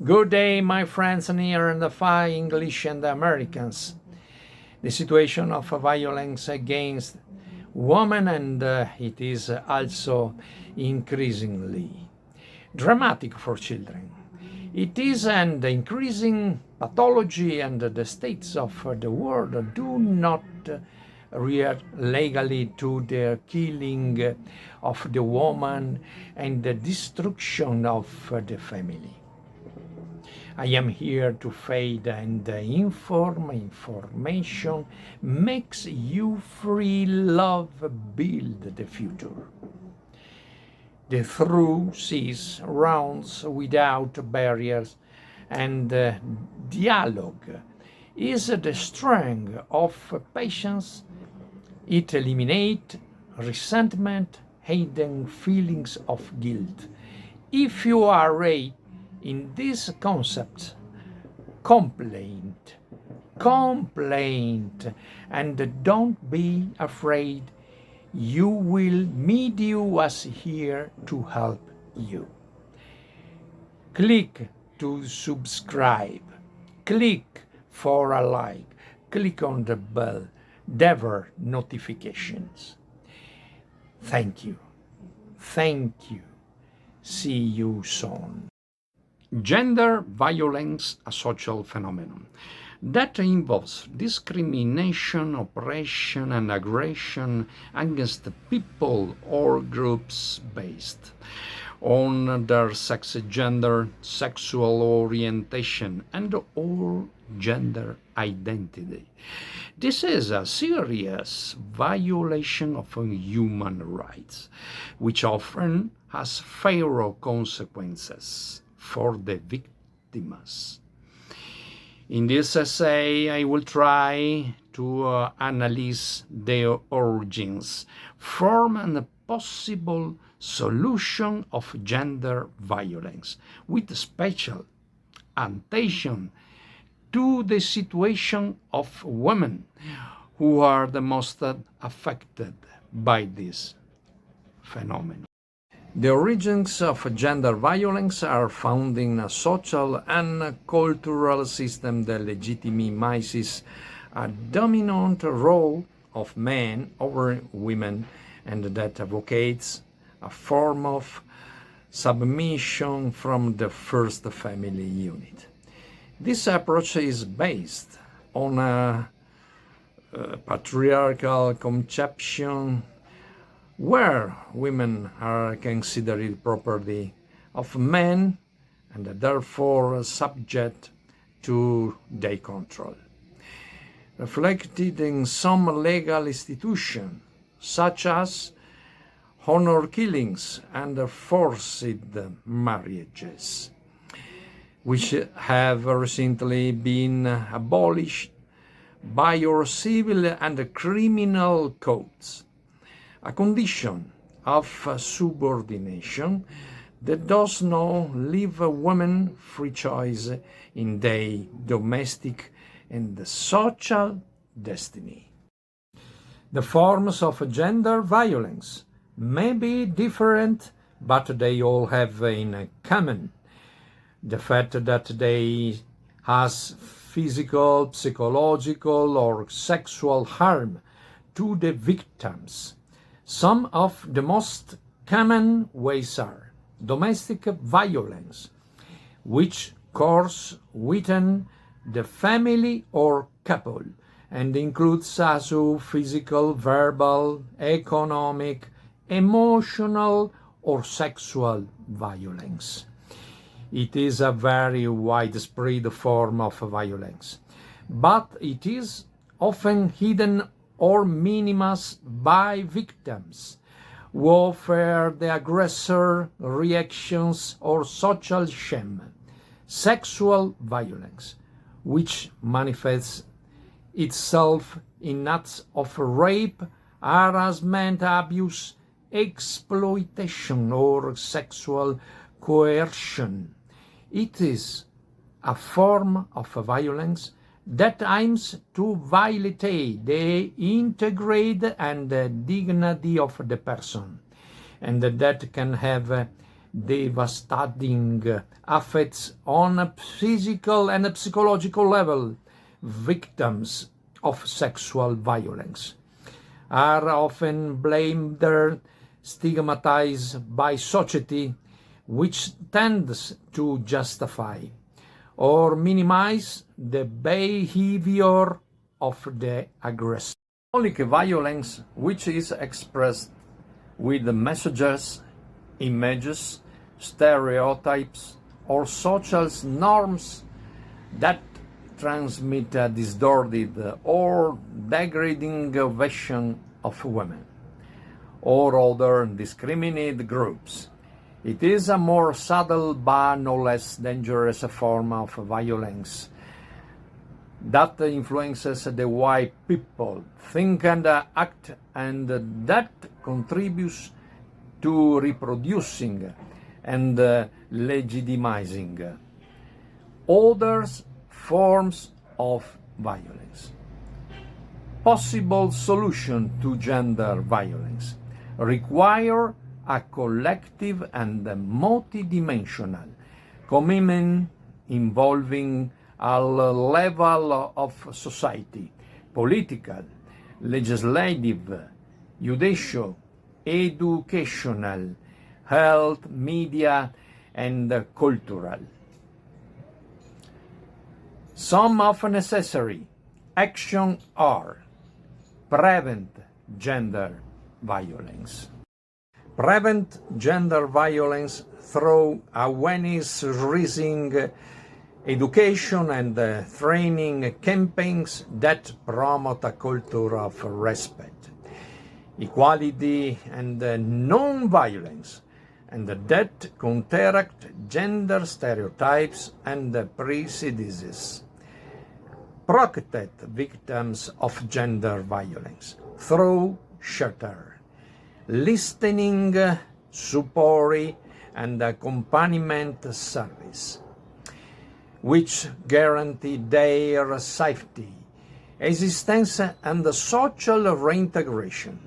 Good day, my friends near and far, English and Americans. The situation of violence against women and it is also increasingly dramatic for children. It is an increasing pathology and the states of the world do not react legally to the killing of the woman and the destruction of the family. I am here to fade and information makes you free. Love build the future. The through seas rounds without barriers and dialogue is the strength of patience. It eliminates resentment, hidden feelings of guilt. If you are right in this concept, complaint, and don't be afraid. You will meet you as here to help you. Click to subscribe. Click for a like. Click on the bell. Never notifications. Thank you. Thank you. See you soon. Gender violence, a social phenomenon that involves discrimination, oppression, and aggression against people or groups based on their sex, gender, sexual orientation, and or gender identity. This is a serious violation of human rights, which often has fatal consequences for the victims. In this essay, I will try to analyze the origins, form, and possible solution of gender violence, with special attention to the situation of women who are the most affected by this phenomenon. The origins of gender violence are found in a social and cultural system that legitimizes a dominant role of men over women and that advocates a form of submission from the first family unit. This approach is based on a patriarchal conception where women are considered property of men and therefore subject to their control, reflected in some legal institutions such as honor killings and forced marriages, which have recently been abolished by our civil and criminal codes. A condition of subordination that does not leave a woman free choice in their domestic and social destiny. The forms of gender violence may be different, but they all have in common the fact that they has physical, psychological, or sexual harm to the victims. Some of the most common ways are domestic violence, which occurs within the family or couple and includes also physical, verbal, economic, emotional, or sexual violence. It is a very widespread form of violence, but it is often hidden or minimized by victims who offer the aggressor reactions or social shame. Sexual violence, which manifests itself in acts of rape, harassment, abuse, exploitation, or sexual coercion. It is a form of violence that aims to violate the integrity and the dignity of the person, and that can have devastating effects on a physical and a psychological level. Victims of sexual violence are often blamed or stigmatized by society, which tends to justify or minimize the behavior of the aggressor. Symbolic violence, which is expressed with messages, images, stereotypes, or social norms that transmit a distorted or degrading version of women or other discriminated groups. It is a more subtle but no less dangerous form of violence that influences the way people think and act, and that contributes to reproducing and legitimizing other forms of violence. Possible solution to gender violence require a collective and multidimensional commitment involving all level of society: political, legislative, judicial, educational, health, media, and cultural. Some of necessary action are: prevent gender violence. Prevent gender violence through awareness-raising education and training campaigns that promote a culture of respect, equality, and non-violence, and that counteract gender stereotypes and prejudices. Protect victims of gender violence through shelter, listening, support, and accompaniment service, which guarantee their safety, existence, and social reintegration.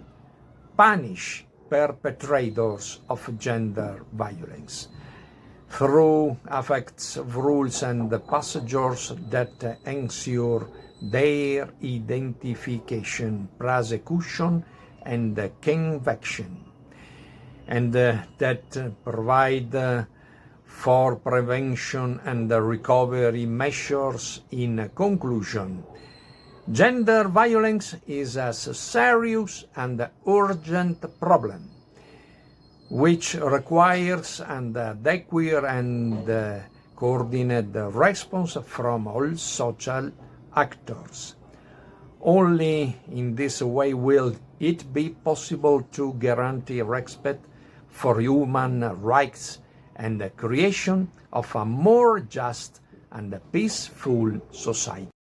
Punish perpetrators of gender violence through effects of rules and procedures that ensure their identification, prosecution, and conviction, and that provide for prevention and recovery measures. In conclusion, gender violence is a serious and urgent problem which requires an adequate and coordinated response from all social actors. Only in this way will it be possible to guarantee respect for human rights and the creation of a more just and peaceful society.